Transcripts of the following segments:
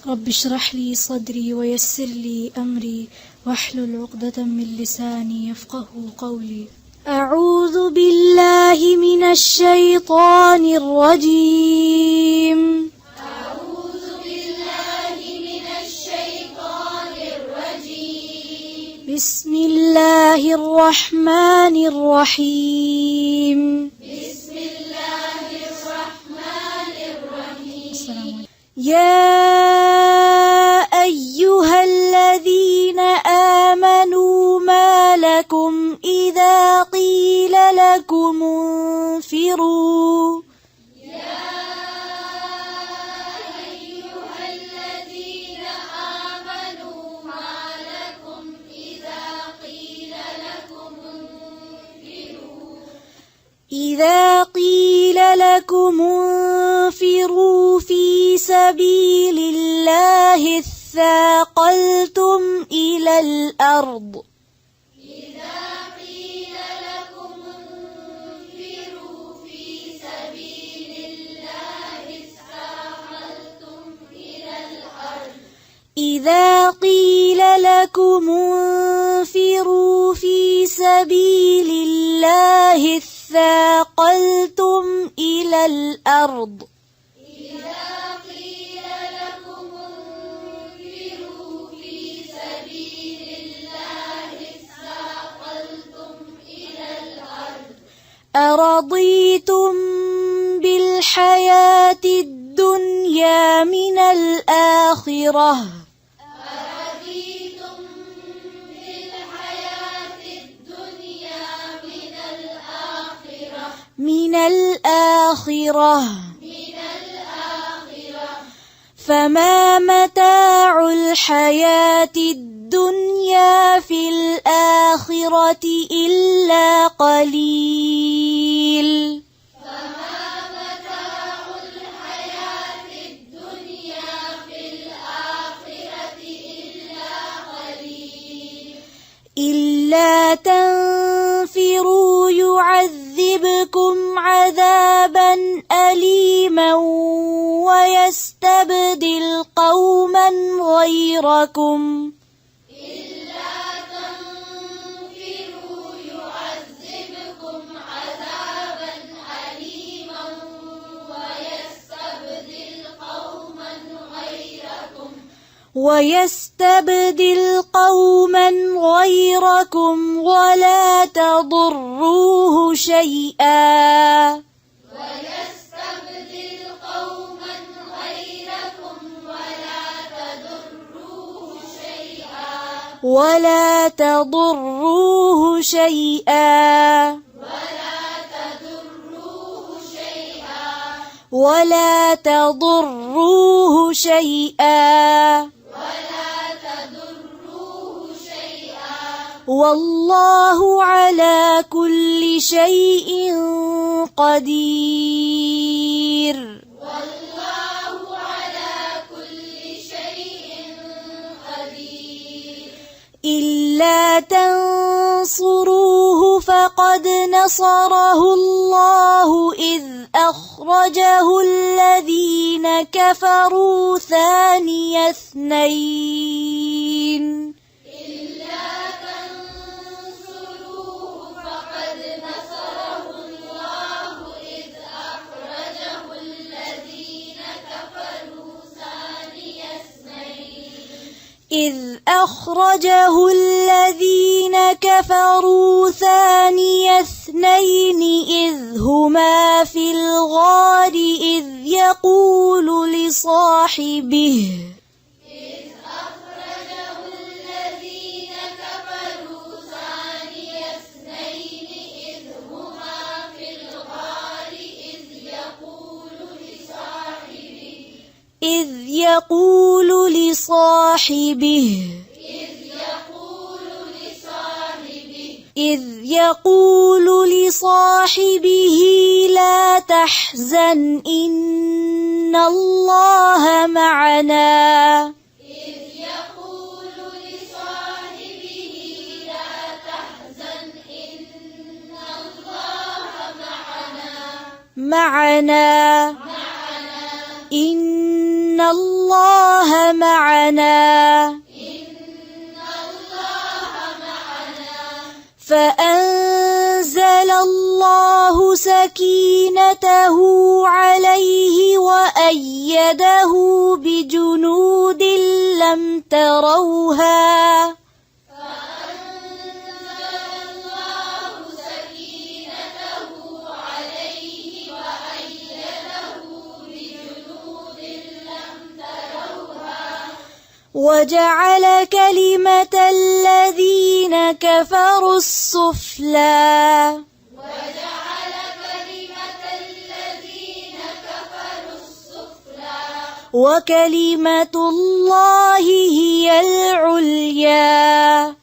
رب اشرح لي صدري ويسر لي أمري واحلل عقدة من لساني يفقه قولي. أعوذ بالله من الشيطان الرجيم. أعوذ بالله من الشيطان الرجيم. بسم الله الرحمن الرحيم. بسم الله الرحمن الرحيم. يا أيها الذين آمنوا ما لكم إذا قيل لكم انفروا إذا قيل لكم انفروا في سبيل الله اثاقلتم إلى الأرض. إذا قيل لكم انفروا في سبيل الله اثاقلتم إلى الأرض. إذا قيل لكم انفروا في سبيل الله اثاقلتم إلى الأرض. إذا قيل لكم انفروا في سبيل الله اثاقلتم إلى الأرض. أرضيتم بالحياة الدنيا من الآخرة. من الآخرة فما متاع الحياة الدنيا في الآخرة إلا قليل. فما متاع الحياة الدنيا في الآخرة إلا قليل. إلا تنفروا يعذبكم عذابا أليما ويستبدل قوما غيركم. إلا تنفروا يعذبكم عذابا أليما ويستبدل قوما غيركم ولا تضروه شيئا. ولا تضروه شيئا. ولا تضروه شيئا. والله على كل شيء قدير. إلا تنصروه فقد نصره الله إذ أخرجه الذين كفروا ثاني اثنين. إذ أخرجه الذين كفروا ثاني اثنين إذ هما في الغار إذ يقول لصاحبه لا تحزن إن الله معنا. معنا إن الله معنا فأنزل الله سكينته عليه وأيده بجنود لم تروها وجعل كلمة الذين كفروا السفلى وكلمة الله هي العليا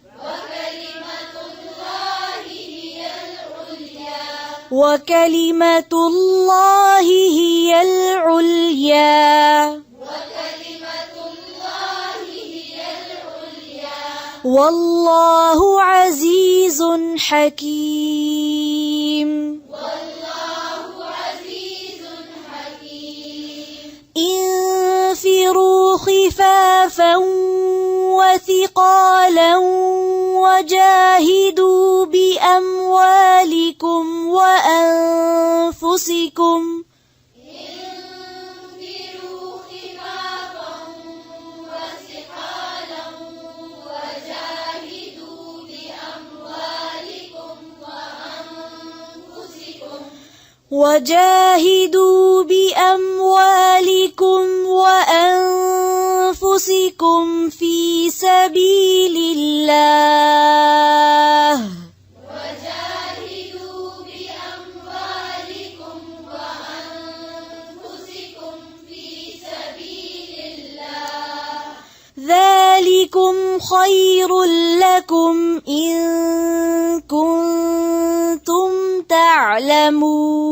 وكلمة الله هي العليا والله عزيز حكيم انفروا خفافا وثقالا وجاهدوا بأموالكم وأنفسكم في سبيل الله ذلكم خير لكم إن كنتم تعلمون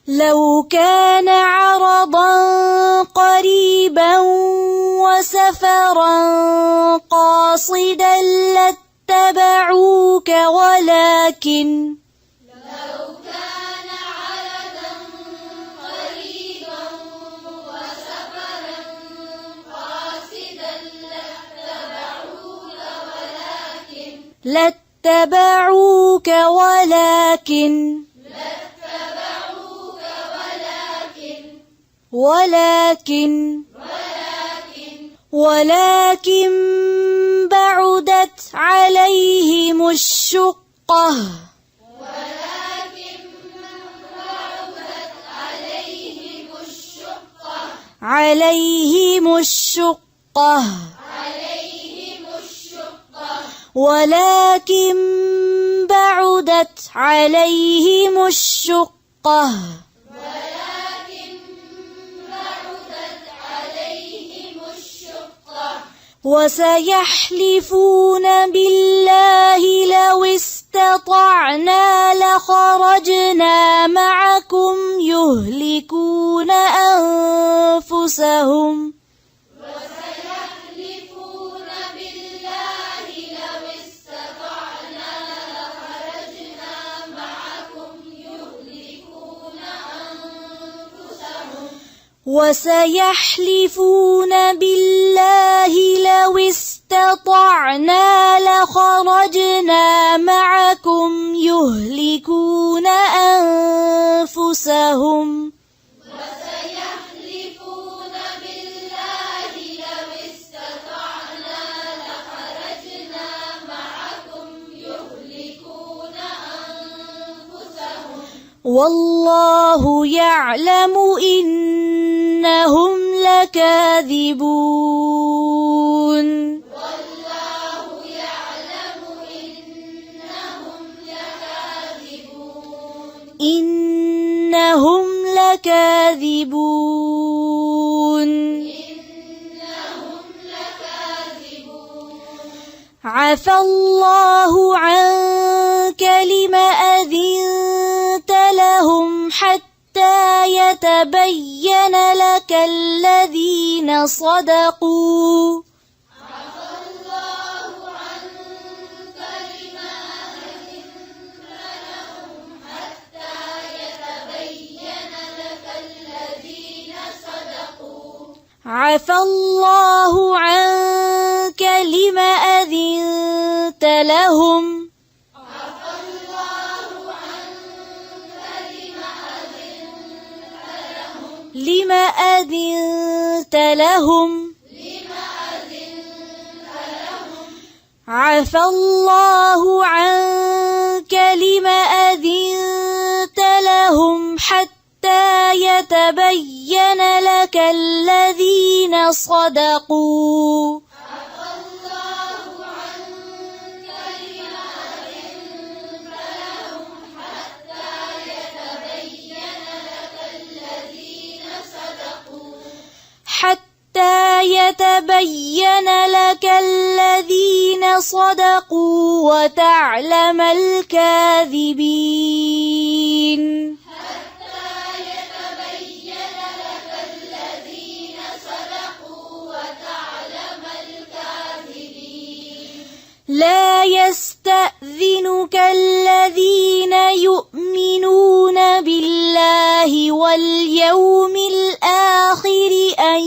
لو كان عرضا قريبا وسفرا قاصدا لاتبعوك ولكن ولكن بعدت عليهم الشقة ولكن بعدت عليهم الشقة وسيحلفون بالله لو استطعنا لخرجنا معكم يهلكون أنفسهم وسيحلفون بالله لو استطعنا لخرجنا معكم يهلكون أنفسهم والله يعلم إنهم لكاذبون إنهم لكاذبون عفى الله عنك لم أذنت لهم حتى يتبين لك الذين صدقوا عفى الله عنك عفى الله عنك لم أذنت لهم لم أذنت لهم عفى الله عنك لم أذنت لهم حتى يتبين لك الذين صدقوا حتى يتبين لك الذين صدقوا وتعلم الكاذبين لا يستأذنك الذين يؤمنون بالله واليوم الآخر أن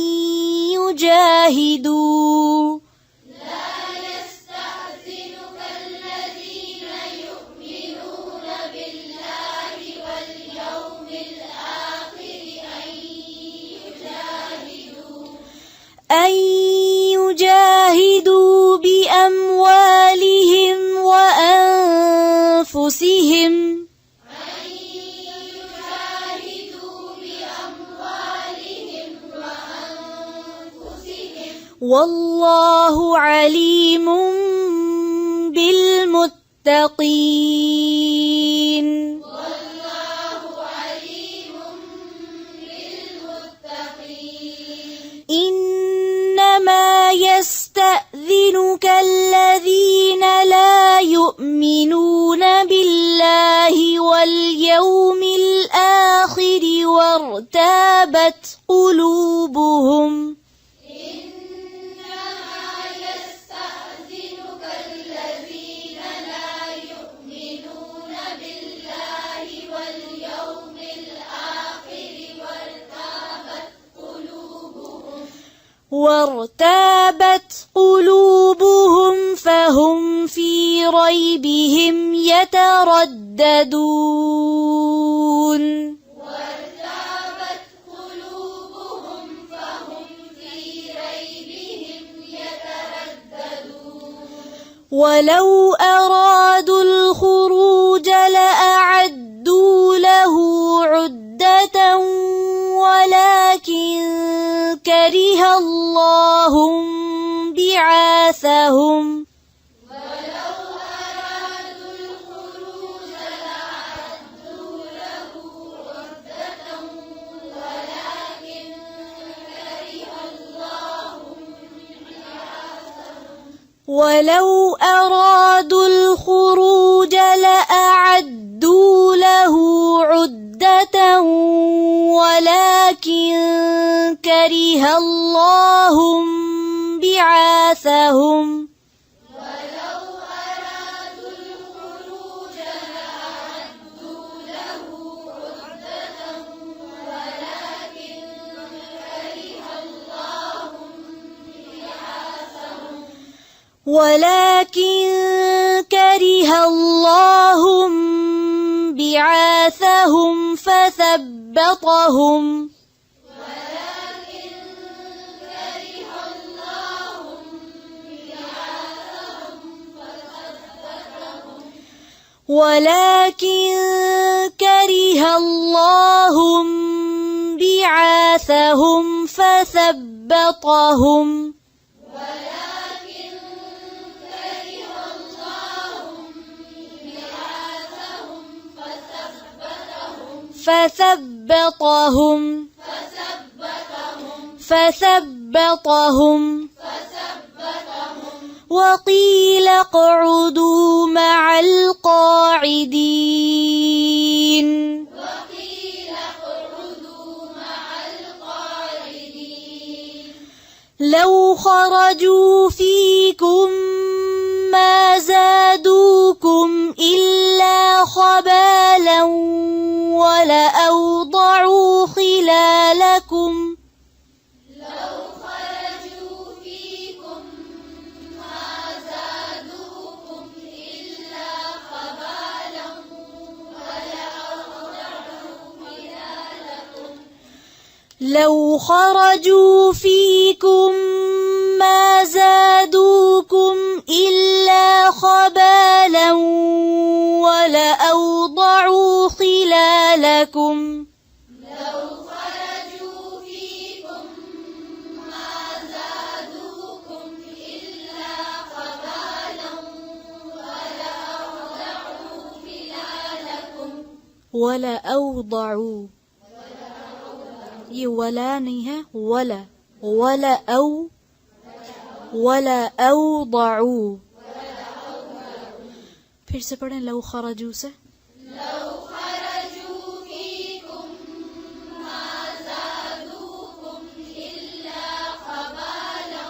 يجاهدوا بأموالهم وأنفسهم والله عليم بالمتقين إنما يستأذنك الذين لا يؤمنون بالله واليوم الآخر وارتابت قلوبهم وارتابت قلوبهم فهم في ريبهم يترددون ولو أرادوا الخروج لأعدوا له عدة ولكن كره الله بعاثهم ولو أرادوا الخروج لأعدوا له عدة ولكن كره الله بعاثهم ولكن كره الله بعاثهم فثبطهم ولكن كره الله بعاثهم فثبطهم فثبطهم وقيل اقعدوا مع القاعدين لو خرجوا فيكم ما زادوكم إلا خبالا ولأوضعوا خلالكم لو خرجوا فيكم ما زادوكم إلا خبالا ولأوضعوا خلالكم لو خرجوا فيكم ما زادوكم إلا خبالا ولأوضعوا خلالكم ولأوضعوا ये वला नहीं है वला वला औ फिर से पढ़ें लौ खरजू से لو خرجوا فيكم ما زادوكم إلا خبالا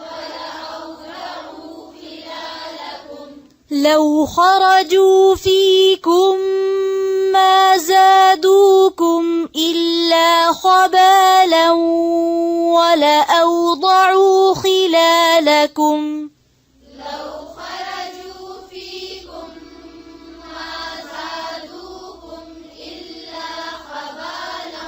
ولأوضعوا خلالكم لو خرجوا فيكم ما زادوكم إلا خبالا ولأوضعوا خلالكم لو خرجوا فيكم ما زادوكم إلا خبالا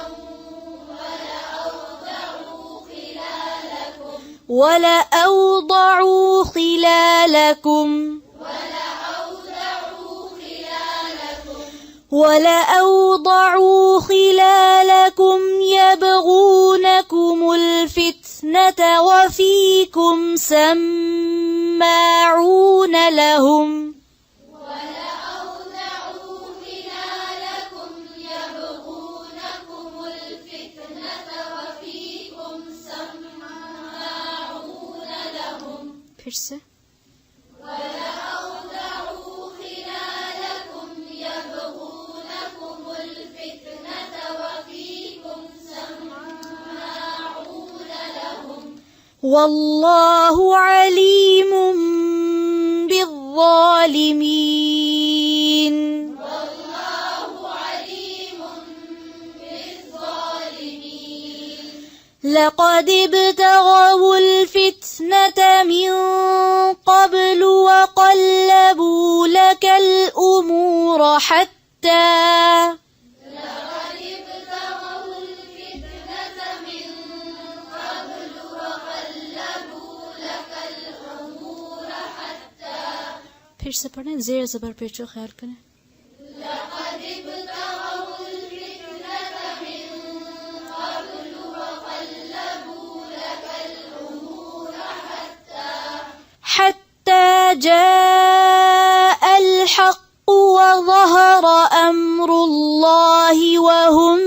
ولأوضعوا خلالكم ولأوضعوا خلالكم يبغونكم الفتنة وفيكم سماعون لهم ولأوضعوا خلالكم يبغونكم الفتنة وفيكم سماعون لهم फिर से ولأوضعوا خلالكم يبغونكم الفتنة وفيكم سماعون لهم والله عليم بالظالمين والله عليم بالظالمين لقد ابتغوا الفتنة من قبل وقلبوا لك الأمور حتى لقد ابتغوا الفتنة من قبل وقلبوا لك الأمور حتى फिर से पढ़ें जेर जबर पेचो ख्याल करें لقد ابتغوا الفتنة من قبل وقلبوا لك الأمور حتى جاء الحق وظهر أمر الله وهم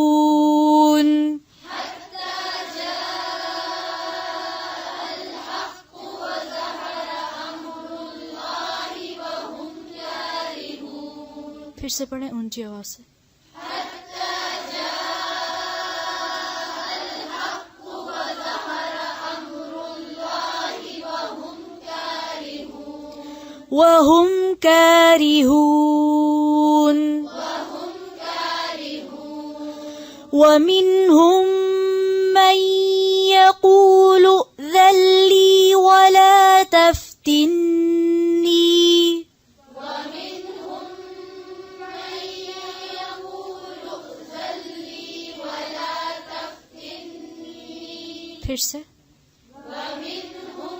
كارهون حتى جاء الحق وظهر أمر الله وهم كارهون फिर से पढ़ें ऊंची आवाज से حتى جاء الحق وظهر أمر الله وهم كارهون وهم كارهون وهم كارهون ومنهم من يقول ائذن لي ولا تفتني ومنهم من يقول ائذن لي ولا تفتني फिर से ومنهم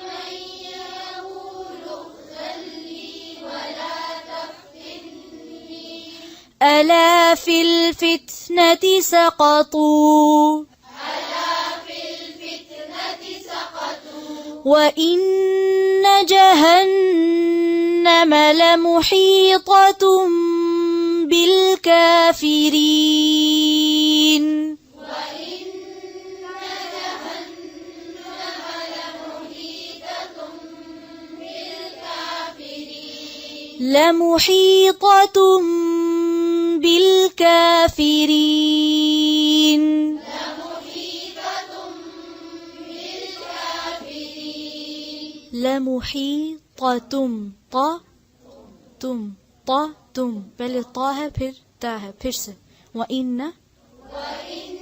من يقول ائذن لي ولا تفتني ألا في الفتنة سقطوا ألا في الفتنة سقطوا وإن جهنم لمحيطة بالكافرين وإن جهنم لمحيطة بالكافرين لمحيطة بالكافرين لمحيطة بالكافرين لمحيطة طا तुम पहले ता है फिर ता है फिर से وإن وإن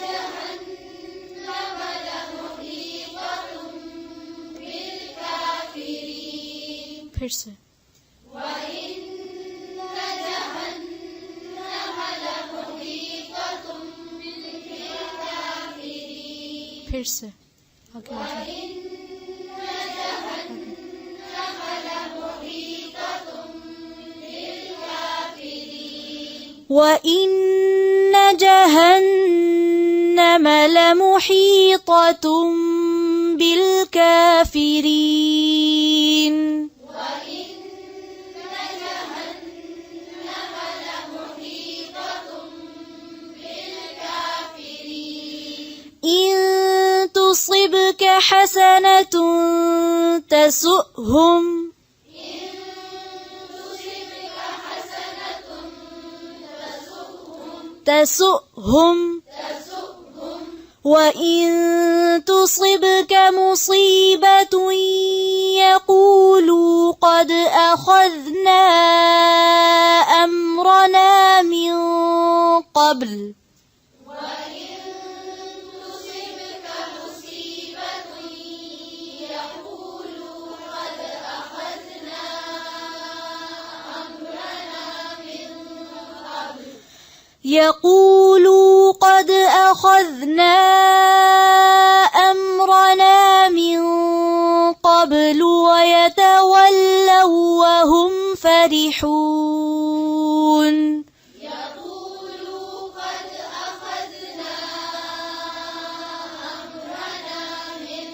جهنم لمحيطة بالكافرين फिर से وإن جهنم फिर से आगे وإن جهنم لمحيطة بالكافرين إن تصبك حسنة تسؤهم وإن تصبك مصيبة يقولوا قد أخذنا أمرنا من قبل يقولوا قد أخذنا أمرنا من قبل ويتولوا وهم فرحون يقولوا قد أخذنا أمرنا من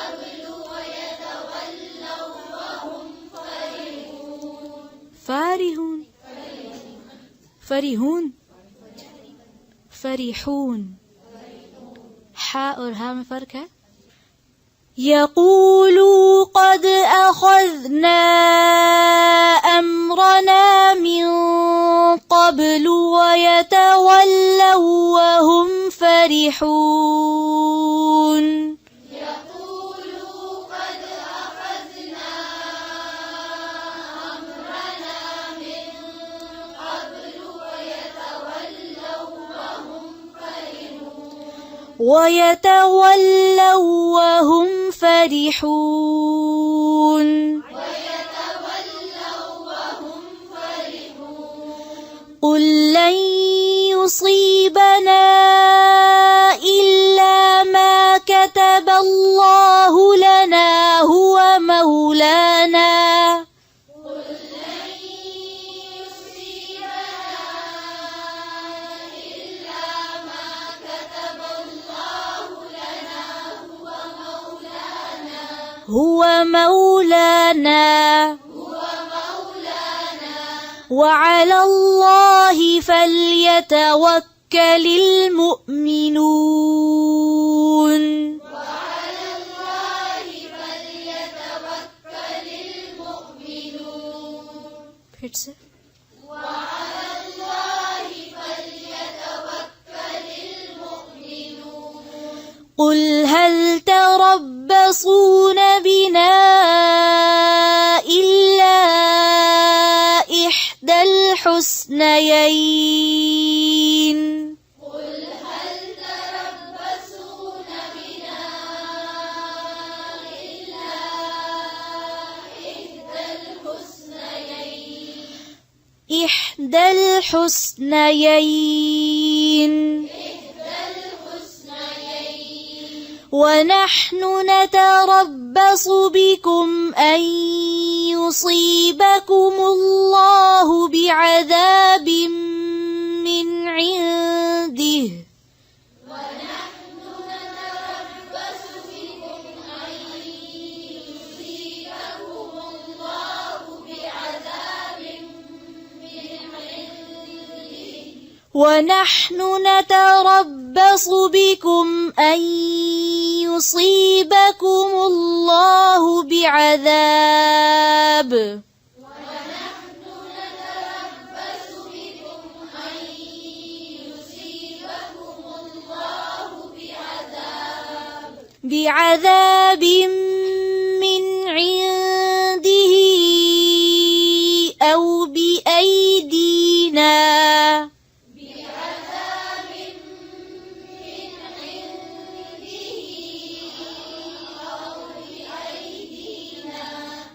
قبل ويتولوا وهم فرحون حاء और हा में फर्क है يقولوا قد أخذنا أمرنا من قبل ويتولوا وهم فرحون ويتولوا وهم فرحون قل لن يصيبنا إلا ما كتب الله لنا هو مولانا وعلى الله فليتوكل المؤمنون फिर से قل هل تربصون بنا إلا إحدى الحسنيين إحدى الحسنيين ونحن نتربص بكم أن يصيبكم الله بعذاب من عنده ونحن نتربص بكم أن يصيبكم الله بعذاب من عنده أو بأيدينا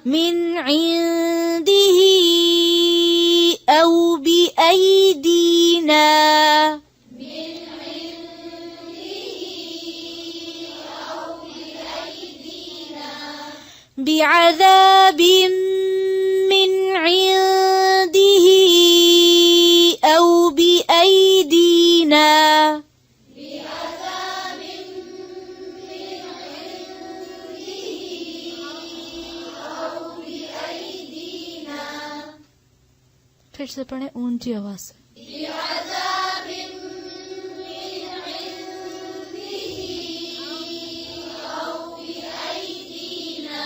من عنده أو بأيدينا بعذاب من عنده أو بأيدينا بعذاب من عنده أو بأيدينا फिर से पढ़े ऊंची आवाज से بعذاب من عنده أو بأيدينا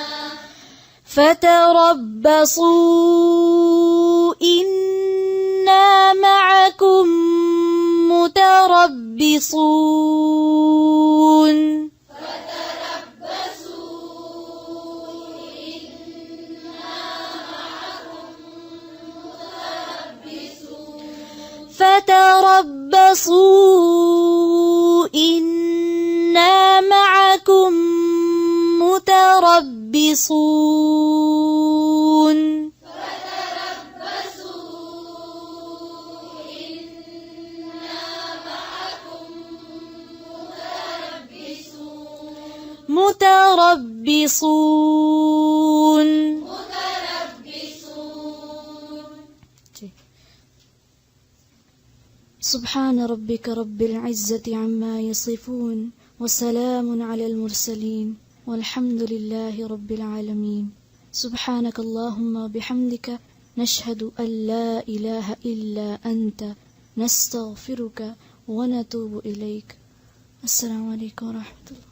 فتربصوا إنا معكم متربصون فتربصوا إنا معكم متربصون متربصون سبحان ربك رب العزة عما يصفون وسلام على المرسلين والحمد لله رب العالمين سبحانك اللهم وبحمدك نشهد أن لا إله إلا أنت نستغفرك ونتوب إليك السلام عليكم ورحمة الله